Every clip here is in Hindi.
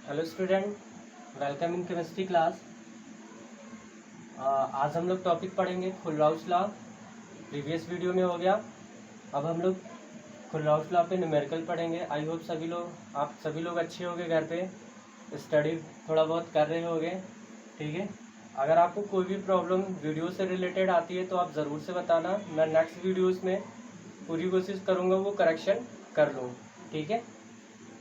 Hello student, welcome in chemistry class. आज हम लोग टॉपिक पढ़ेंगे खुल्लाउस लॉ। प्रीवियस वीडियो में हो गया। अब हम लोग खुल्लाउस लॉ पे न्यूमेरिकल पढ़ेंगे। आई होप आप सभी लोग अच्छे होंगे, घर पे स्टडी थोड़ा बहुत कर रहे होंगे। ठीक है, अगर आपको कोई भी प्रॉब्लम वीडियो से रिलेटेड आती है तो आप ज़रूर से बताना। मैं नेक्स्ट वीडियोज़ में पूरी कोशिश करूँगा वो करेक्शन कर लूँ। ठीक है,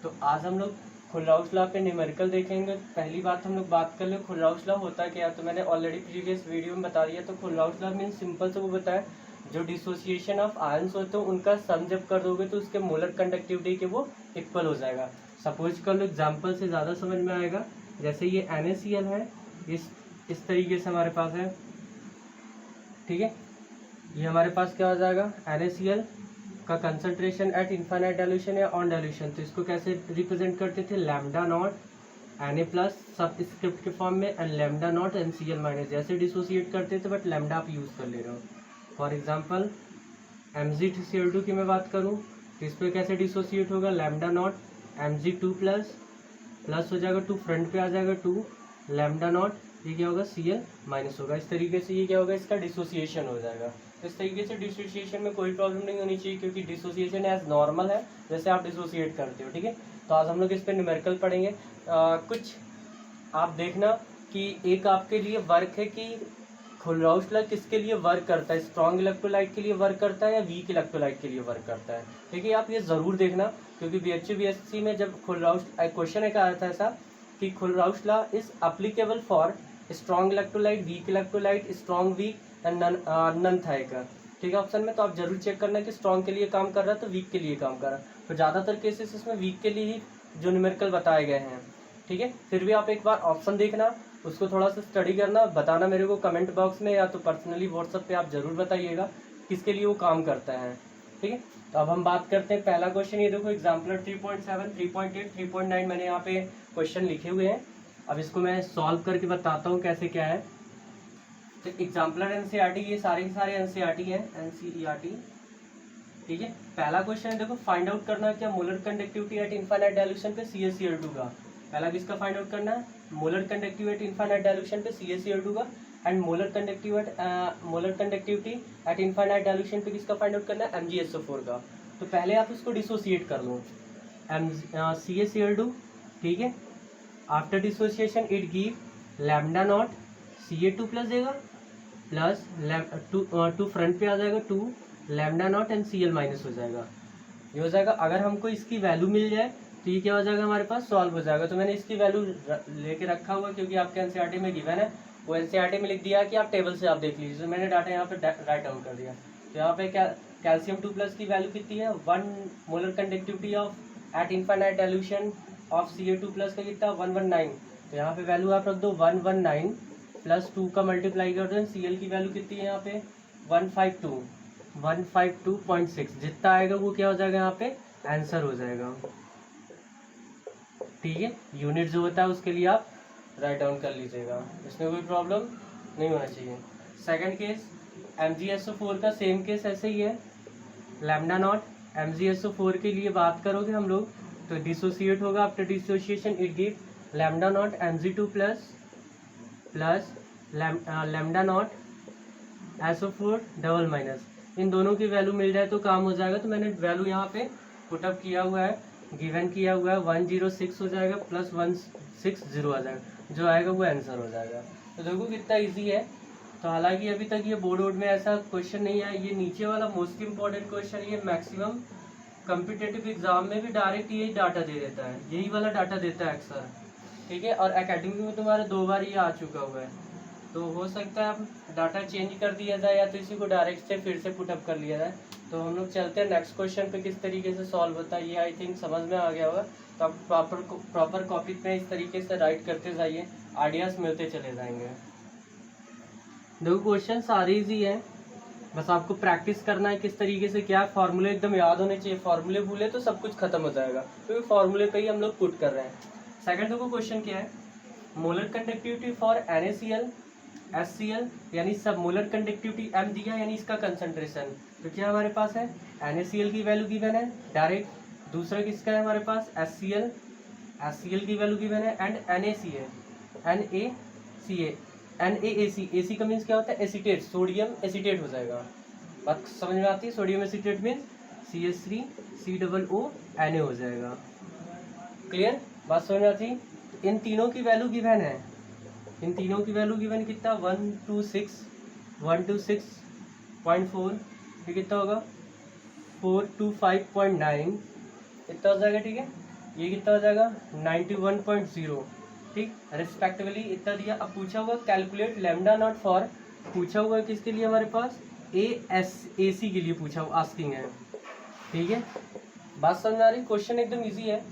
तो आज हम लोग खुल्लाउस लॉ पे न्यूमेरिकल देखेंगे। पहली बात हम लोग बात कर ले खुल्लाउस लॉ होता क्या है, तो मैंने ऑलरेडी प्रीवियस वीडियो में बता दिया। तो खुल्लाउस लॉ मीन सिंपल से वो बताया, जो डिसोसिएशन ऑफ आयंस होते हैं उनका सम जब कर दोगे तो उसके मोलर कंडक्टिविटी के वो इक्वल हो जाएगा। सपोज कर लो, एग्जाम्पल से ज़्यादा समझ में आएगा। जैसे ये NaCl है, इस तरीके से हमारे पास है। ठीक है, ये हमारे पास क्या हो जाएगा, NaCl का कंसंट्रेशन एट इन्फाइनाइट डाइल्यूशन या ऑन डाइल्यूशन। तो इसको कैसे रिप्रेजेंट करते थे, लैम्डा नॉट Na प्लस सब स्क्रिप्ट के फॉर्म में and lambda not NCl minus. जैसे डिसोसिएट करते थे बट लैम्डा आप यूज़ कर ले रहे हो। फॉर एग्जांपल MgCl2 की मैं बात करूँ तो इस पर कैसे डिसोसिएट होगा, lambda naught Mg2 plus plus हो जाएगा 2, फ्रंट पे आ जाएगा 2 लैम्डा नॉट, ये क्या होगा Cl माइनस होगा। इस तरीके से ये क्या होगा, इसका डिसोसिएशन हो जाएगा। इस तरीके से डिसोसिएशन में कोई प्रॉब्लम नहीं होनी चाहिए, क्योंकि डिसोसिएशन एज नॉर्मल है जैसे आप डिसोसिएट करते हो। ठीक है, तो आज हम लोग इस पर न्यूमेरिकल पढ़ेंगे। कुछ आप देखना कि एक आपके लिए वर्क है कि खुल्लाउस लॉ किसके लिए वर्क करता है, स्ट्रॉन्ग इलेक्ट्रोलाइट के लिए वर्क करता है या वीक इलेक्ट्रोलाइट के लिए वर्क करता है। ठीक है, आप ये ज़रूर देखना, क्योंकि BHU-BSc में जब खुल्लाउस क्वेश्चन एक आया था ऐसा कि Kohlrausch law is applicable for strong electrolyte, weak electrolyte, strong weak and none था एक। ठीक है, ऑप्शन में। तो आप जरूर चेक करना कि स्ट्रॉन्ग के लिए काम कर रहा है तो वीक के लिए काम कर रहा है। तो ज़्यादातर केसेस इसमें वीक के लिए ही जो न्यूमेरिकल बताए गए हैं। ठीक है, फिर भी आप एक बार ऑप्शन देखना, उसको थोड़ा सा स्टडी करना, बताना मेरे को कमेंट बॉक्स में या तो पर्सनली व्हाट्सएप पे आप जरूर बताइएगा किसके लिए वो काम करता है। ठीक है, तो अब हम बात करते हैं पहला क्वेश्चन। ये देखो एग्जाम्पलर 3.7, 3.8, 3.9 मैंने यहाँ पे क्वेश्चन लिखे हुए हैं। अब इसको मैं सॉल्व करके बताता हूँ कैसे क्या है। तो एग्जाम्पलर NCERT, ये सारे के सारे NCERT हैं, NCERT। ठीक है, पहला क्वेश्चन है देखो, फाइंड आउट करना क्या, molar conductivity at infinite dilution पे CaCl2 का। पहला किसका फाइंड आउट करना है, molar conductivity at infinite dilution पे CaCl2 का। And molar conductivity at infinite dilution पे किसका फाइंड आउट करना है, MgSO4 का। तो पहले आप इसको डिसोसिएट कर लो, CaCl2। ठीक है, after dissociation it give lambda not Ca2 plus देगा प्लस टू फ्रंट पे आ जाएगा 2 lambda naught and Cl minus हो जाएगा। ये हो जाएगा। अगर हमको इसकी वैल्यू मिल जाए तो ये क्या हो जाएगा, हमारे पास सॉल्व हो जाएगा। तो मैंने इसकी वैल्यू लेके रखा हुआ, क्योंकि आपके NCERT में गिवन है। वो NCERT में लिख दिया कि आप टेबल से आप देख लीजिए। तो मैंने डाटा यहाँ पे राइट डाउन कर दिया। तो यहाँ पे क्या, कैल्शियम 2 प्लस की वैल्यू कितनी है, 1 molar conductivity of eight infinite dilution of Ca2 plus का कितना, 119। तो यहाँ पे वैल्यू आप रख दो 119 प्लस 2 का मल्टीप्लाई कर दो। Cl की वैल्यू कितनी है यहाँ पे, 152.6। जितना आएगा वो क्या हो जाएगा, यहाँ पे आंसर हो जाएगा। ठीक है, यूनिट जो होता है उसके लिए आप राइट डाउन कर लीजिएगा, इसमें कोई प्रॉब्लम नहीं होना चाहिए। सेकंड केस MgSO4 का, सेम केस ऐसे ही है। लैम्डा नॉट MgSO4 के लिए बात करोगे हम लोग तो डिसोसिएट होगा। After dissociation it give lambda naught Mg2 plus plus lambda naught SO4 double minus. इन दोनों की वैल्यू मिल जाए तो काम हो जाएगा। तो मैंने वैल्यू यहाँ पे पुटअप किया हुआ है, गिवन किया हुआ है। 106 हो जाएगा प्लस 160 आ जाएगा, जो आएगा वो आंसर हो जाएगा। तो देखो कितना इजी है। तो हालांकि अभी तक ये बोर्ड वोर्ड में ऐसा क्वेश्चन नहीं आया। ये नीचे वाला मोस्ट इंपॉर्टेंट क्वेश्चन, ये मैक्सिमम कम्पिटेटिव एग्जाम में भी डायरेक्ट यही डाटा दे देता है, यही वाला डाटा देता है अक्सर। ठीक है, और एकेडमी में तुम्हारे 2 बार ये आ चुका हुआ है। तो हो सकता है अब डाटा चेंज कर दिया जाए या तो इसी को डायरेक्ट से फिर से पुटअप कर लिया जाए। तो हम लोग चलते हैं नेक्स्ट क्वेश्चन पे, किस तरीके से सॉल्व होता है। ये आई थिंक समझ में आ गया होगा। तो आप प्रॉपर कॉपी पे इस तरीके से राइट करते जाइए, आइडियाज़ मिलते चले जाएंगे। देखो क्वेश्चन सारे ईजी है, बस आपको प्रैक्टिस करना है किस तरीके से क्या। फार्मूले एकदम याद होने चाहिए, फार्मूले भूले तो सब कुछ खत्म हो जाएगा, क्योंकि फार्मूले पे ही हम लोग पुट कर रहे हैं। सेकंड देखो क्वेश्चन क्या है, molar conductivity for NaCl HCl, यानी सब मोलर कंडक्टिविटी M दिया, यानी इसका कंसंट्रेशन। तो क्या हमारे पास है, NaCl की वैल्यू गिवन है डायरेक्ट। दूसरा किसका है हमारे पास, HCl HCl की वैल्यू गिवन है एंड NaCl AC का मीन्स क्या होता है एसीटेट, सोडियम एसीटेट हो जाएगा। बात समझ में आती है? Sodium acetate means CH3COO Na हो जाएगा। क्लियर? बात समझ में आती है? इन तीनों की वैल्यू गिवन है, इन तीनों की वैल्यू गिवन कितना 126.4, ये कितना होगा 425.9 इतना हो जाएगा। ठीक है, ये कितना हो जाएगा 91.0, ठीक, रिस्पेक्टिवली इतना दिया। अब पूछा हुआ कैलकुलेट लैम्डा नॉट फॉर, पूछा हुआ किसके लिए हमारे पास AC के लिए पूछा हुआ, आस्किंग है। ठीक है, बात समझ आ रही? क्वेश्चन एकदम इजी है।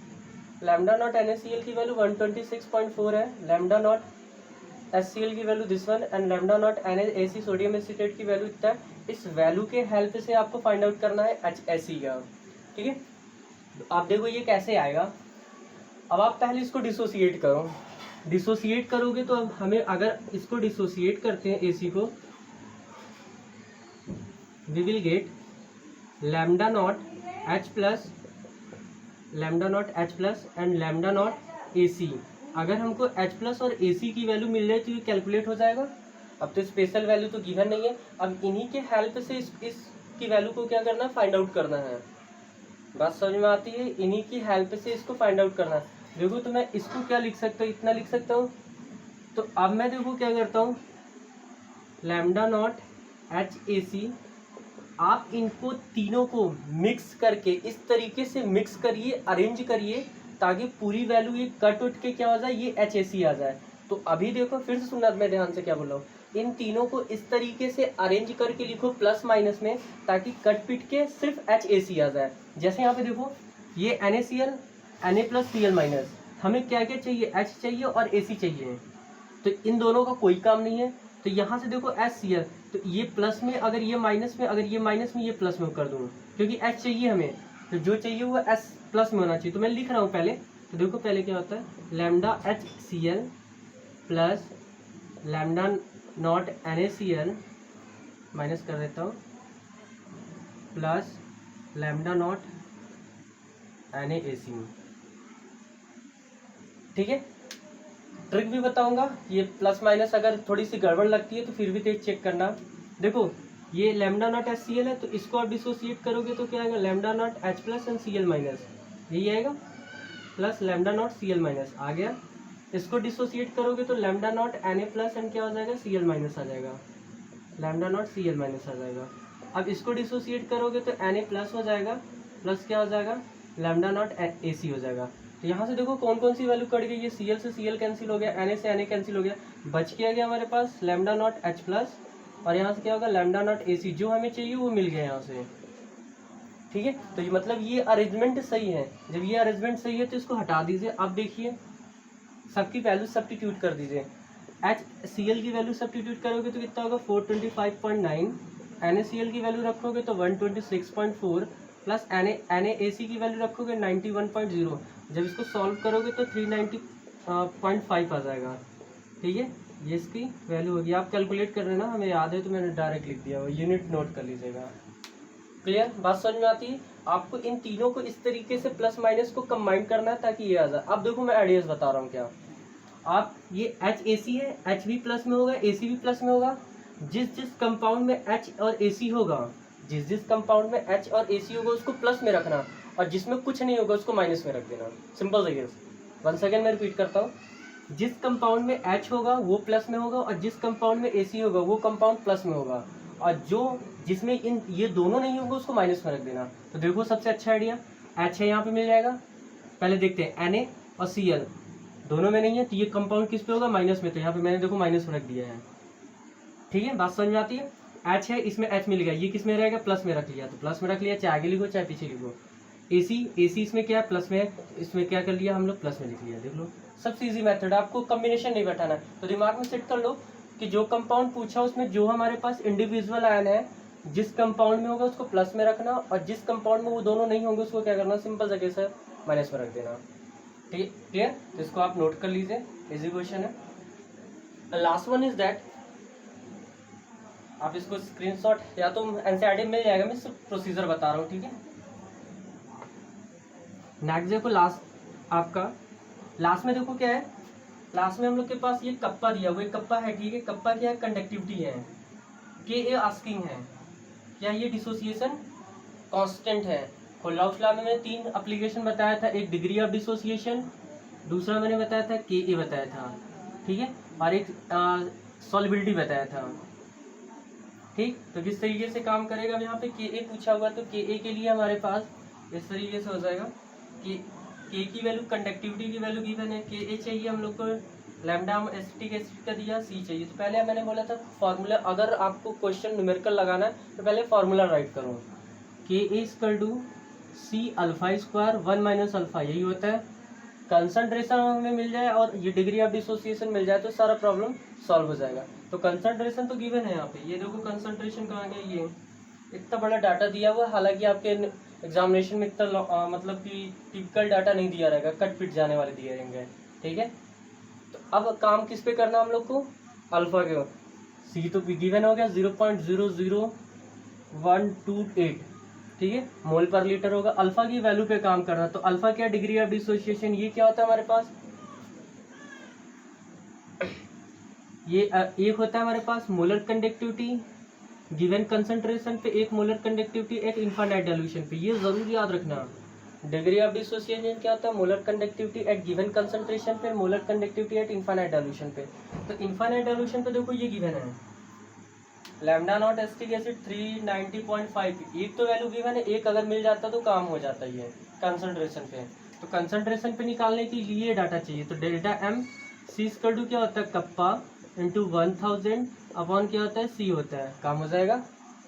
लैम्डा नॉट NaCl की वैल्यू 126.4 है, लैम्डा नॉट HCl की value this one and lambda not NaC sodium acetate की वैल्यू इतना है। इस वैल्यू के हेल्प से आपको फाइंड आउट करना है HSE का। ठीक है, आप देखो ये कैसे आएगा। अब आप पहले इसको डिसोसिएट करो, डिसोसिएट करोगे तो अब हमें, अगर इसको डिसोसिएट करते हैं AC को, we will get lambda naught H plus and lambda naught AC। अगर हमको H प्लस और AC की वैल्यू मिल जाए तो ये कैलकुलेट हो जाएगा। अब तो स्पेशल वैल्यू तो गिवन नहीं है, अब इन्हीं के हेल्प से इसकी वैल्यू को क्या करना है, फाइंड आउट करना है। बात समझ में आती है? इन्हीं की हेल्प से इसको फाइंड आउट करना है। देखो तो मैं इसको क्या लिख सकता हूँ, इतना लिख सकता हूँ। तो अब मैं देखो क्या करता हूँ, लैम्डा नॉट HAC, आप इनको तीनों को मिक्स करके इस तरीके से मिक्स करिए, अरेंज करिए ताकि पूरी वैल्यू ये कट उठ के क्या हो जाए, ये HAC आ जाए। तो अभी देखो फिर से सुनना, मैं ध्यान से क्या बोल रहा हूँ, इन तीनों को इस तरीके से अरेंज करके लिखो प्लस माइनस में, ताकि कट पिट के सिर्फ HAC आ जाए। जैसे यहाँ पे देखो ये NaCl Na plus Cl minus, हमें क्या क्या चाहिए, H चाहिए और AC चाहिए। तो इन दोनों का कोई काम नहीं है, तो यहाँ से देखो HCl, तो ये प्लस में, अगर ये माइनस में, अगर ये माइनस में, ये प्लस में कर दूँ, क्योंकि H चाहिए हमें, तो जो चाहिए वो S प्लस में होना चाहिए। तो मैं लिख रहा हूँ पहले, तो देखो पहले क्या होता है, lambda HCl plus lambda not NaCl, minus कर देता हूँ, प्लस लैम्डा नॉट NaC। ठीक है, ट्रिक भी बताऊंगा, ये प्लस माइनस अगर थोड़ी सी गड़बड़ लगती है तो फिर भी देख चेक करना। देखो ये लैम्डा नॉट HCl है, तो इसको आप डिसोसिएट करोगे तो क्या आएगा, lambda naught H plus and Cl minus, यही आएगा, plus lambda naught Cl minus आ गया। इसको डिसोसिएट करोगे तो lambda naught Na plus and क्या हो जाएगा, Cl माइनस आ जाएगा, लैम्डा नॉट Cl माइनस आ जाएगा। अब इसको डिसोसिएट करोगे तो Na प्लस हो जाएगा, प्लस क्या हो जाएगा, लैम्डा नॉट AC हो जाएगा। तो यहाँ से देखो कौन कौन सी वैल्यू कट गई, ये Cl से Cl कैंसिल हो गया, Na से Na कैंसिल हो गया, बच क्या गया हमारे पास लैम्डा नॉट H प्लस, और यहाँ से क्या होगा लैम्डा नॉट AC, जो हमें चाहिए वो मिल गया यहाँ से। ठीक है, तो ये मतलब ये अरेंजमेंट सही है। जब ये अरेंजमेंट सही है तो इसको हटा दीजिए। अब देखिए सबकी वैल्यू सब्स्टिट्यूट कर दीजिए। HCl की वैल्यू सब्स्टिट्यूट करोगे तो कितना होगा 425.9, NaCl की वैल्यू रखोगे तो 126.4, प्लस NaAC की वैल्यू रखोगे 91.0। जब इसको सॉल्व करोगे तो 390.5 आ जाएगा। ठीक है, ये इसकी वैल्यू होगी। आप कैलकुलेट कर रहे ना, हमें याद है तो मैंने डायरेक्ट लिख दिया, यूनिट नोट कर लीजिएगा। क्लियर, बात समझ में आती है? आपको इन तीनों को इस तरीके से प्लस माइनस को कंबाइन करना है ताकि ये आ जाए। अब देखो मैं आइडियाज बता रहा हूँ क्या, आप ये HAC है, H भी प्लस में होगा, AC भी प्लस में होगा। जिस जिस कंपाउंड में H और AC होगा, जिस जिस कंपाउंड में H और AC होगा उसको प्लस में रखना, और जिसमें कुछ नहीं होगा उसको माइनस में रख देना। सिंपल सा केस। वन सेकेंड मैं रिपीट करता हूँ, जिस कंपाउंड में H होगा वो प्लस में होगा, और जिस कंपाउंड में AC होगा वो कंपाउंड प्लस में होगा, और जो जिसमें इन ये दोनों नहीं होंगे उसको माइनस में रख देना। तो देखो सबसे अच्छा आइडिया, H है यहाँ पे मिल जाएगा। पहले देखते हैं Na और Cl दोनों में नहीं है, तो ये कंपाउंड किस पे होगा, माइनस में, तो यहाँ पे मैंने देखो माइनस में रख दिया है। ठीक है, बात समझ में आती है? H है, इसमें H मिल गया, ये किस में रहेगा, प्लस में रख लिया, तो प्लस में रख लिया, चाहे आगे लिखो चाहे पीछे लिखो। AC इसमें क्या है, प्लस में है, इसमें क्या कर लिया हम लोग, प्लस में लिख लिया। देख लो सबसे ईजी मेथड, आपको कॉम्बिनेशन नहीं बैठाना है। तो दिमाग में सेट कर लो कि जो कंपाउंड पूछा उसमें जो हमारे पास इंडिविजुअल आयन है, जिस कंपाउंड में होगा उसको प्लस में रखना, और जिस कंपाउंड में वो दोनों नहीं होंगे उसको क्या करना, सिंपल सा केस है, माइनस में रख देना। ठीक, क्लियर? तो इसको आप नोट कर लीजिए, इजी क्वेश्चन है। लास्ट वन इज दैट, आप इसको स्क्रीनशॉट या तो एनसीईआरटी मिल जाएगा, मैं सिर्फ प्रोसीजर बता रहा हूँ। ठीक है, नेक्स्ट देखो लास्ट आपका लास्ट में देखो क्या है, लास्ट में हम लोग के पास ये कप्पा दिया हुआ है, कप्पा है, ठीक है। कप्पा क्या है, कंडक्टिविटी है, के ए आस्किंग है क्या ये डिसोसिएशन कांस्टेंट है। कोल्हाउस लॉ में मैंने 3 एप्लीकेशन बताया था, एक डिग्री ऑफ डिसोसिएशन, दूसरा मैंने बताया था के ए बताया था, ठीक है, और एक सॉल्युबिलिटी बताया था, ठीक। तो किस तरीके से काम करेगा, यहाँ पे के ए पूछा हुआ, तो के ए के लिए हमारे पास इस तरीके से हो जाएगा कि के की वैल्यू, कंडक्टिविटी की वैल्यू गिवन है, के ए चाहिए हम लोग को, लैम्डा एसिटिक एसिड का दिया, सी चाहिए। तो पहले मैंने बोला था फॉर्मूला, अगर आपको क्वेश्चन न्यूमेरिकल लगाना है तो पहले फॉर्मूला राइट करो, K a equal to C alpha square 1 minus alpha, यही होता है। कंसंट्रेशन हमें मिल जाए और ये डिग्री ऑफ डिसोसिएशन मिल जाए तो सारा प्रॉब्लम सॉल्व हो जाएगा। तो कंसंट्रेशन तो गिवन है यहाँ पे, ये देखो कंसंट्रेशन कहाँ गया, ये इतना बड़ा डाटा दिया हुआ है। हालांकि आपके एग्जामिनेशन में इतना मतलब कि टिपिकल डाटा नहीं दिया रहेगा, कट पिट जाने वाले दिए रहेंगे, ठीक है। तो अब काम किस पे करना हम लोग को, अल्फा के, सी तो गिवन हो गया 0.00128, ठीक है, मोल पर लीटर होगा। अल्फा की वैल्यू पे काम करना, तो अल्फा क्या, डिग्री ऑफ डिसोसिएशन, ये क्या होता है हमारे पास, ये एक होता है हमारे पास मोलर कंडक्टिविटी गिवन कंसंट्रेशन पे, एक molar conductivity at infinite dilution पे, ये जरूर याद रखना। डिग्री ऑफ डिसोसिएशन क्या होता है, molar conductivity at given concentration पे, molar conductivity at infinite dilution पे। तो इनफाइनाइट डाइल्यूशन पे देखो ये गिवन है, लैम्डा नॉट एसिटिक एसिड 390.5, एक तो वैल्यू गिवन है, एक अगर मिल जाता तो काम हो जाता ही है कंसंट्रेशन पे। तो कंसंट्रेशन पे निकालने के लिए डाटा चाहिए, तो delta M C equal to क्या होता है, कप्पा इंटू 1000 अपॉन क्या होता है, सी होता है, काम हो जाएगा।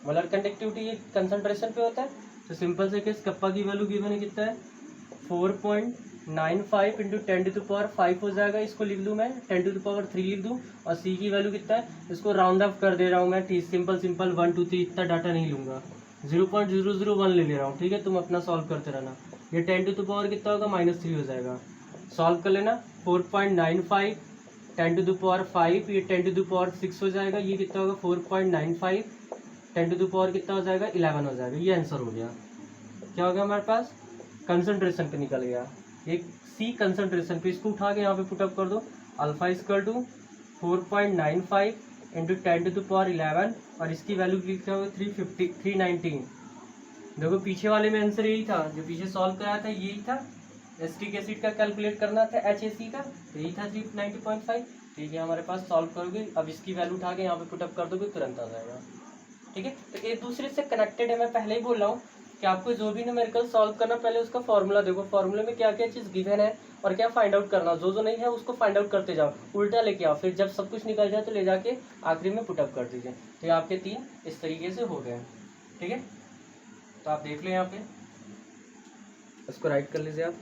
मोलर कंडक्टिविटी ये कंसंट्रेशन पे होता है, तो सिंपल से केस कप्पा की वैल्यू गिवन है कितना है, 4.95 इंटू 10⁵ हो जाएगा, इसको लिख लूँ मैं 10⁵ लिख दूँ, और सी की वैल्यू कितना है, इसको राउंड अप कर दे रहा हूँ मैं, ठीक, सिंपल 1 2 3 इतना डाटा नहीं लूँगा, 0.001 ले रहा हूँ, ठीक है। तुम अपना सॉल्व करते रहना, ये 10⁵ कितना होगा, -3 हो जाएगा, सॉल्व कर लेना। 4.95 10⁵, ये 10⁶ हो जाएगा, ये कितना होगा 4.95 10⁵ कितना हो जाएगा 11 हो जाएगा, ये आंसर हो गया। क्या हो गया हमारे पास, कंसंट्रेशन पे निकल गया, एक सी कंसंट्रेशन पे, इसको उठा के यहाँ पे पुटअप कर दो, अल्फा इक्वल टू 4.95 इंटू 10⁻11 और इसकी वैल्यू क्या होगा 390। देखो पीछे वाले में आंसर यही था, जो पीछे सॉल्व कराया था यही था, एसिटिक एसिड का कैलकुलेट करना था HAC का, तो यही था 390.5, ठीक है। हमारे पास सॉल्व करोगे, अब इसकी वैल्यू उठा के यहाँ पे पुटअप कर दोगे, तुरंत आ जाएगा, ठीक है। तो एक दूसरे से कनेक्टेड है, मैं पहले ही बोल रहा हूँ कि आपको जो भी न्यूमेरिकल सॉल्व करना, पहले उसका फॉर्मूला देखो, फॉर्मूले में क्या क्या चीज़ गिवन है और क्या फाइंड आउट करना, जो नहीं है उसको फाइंड आउट करते जाओ, उल्टा लेके आओ, फिर जब सब कुछ निकल जाए तो ले जाके आखिरी में पुटअप कर दीजिए। तो ये आपके 3 इस तरीके से हो गए, ठीक है। तो आप देख लो यहाँ पे, इसको राइट कर लीजिए आप।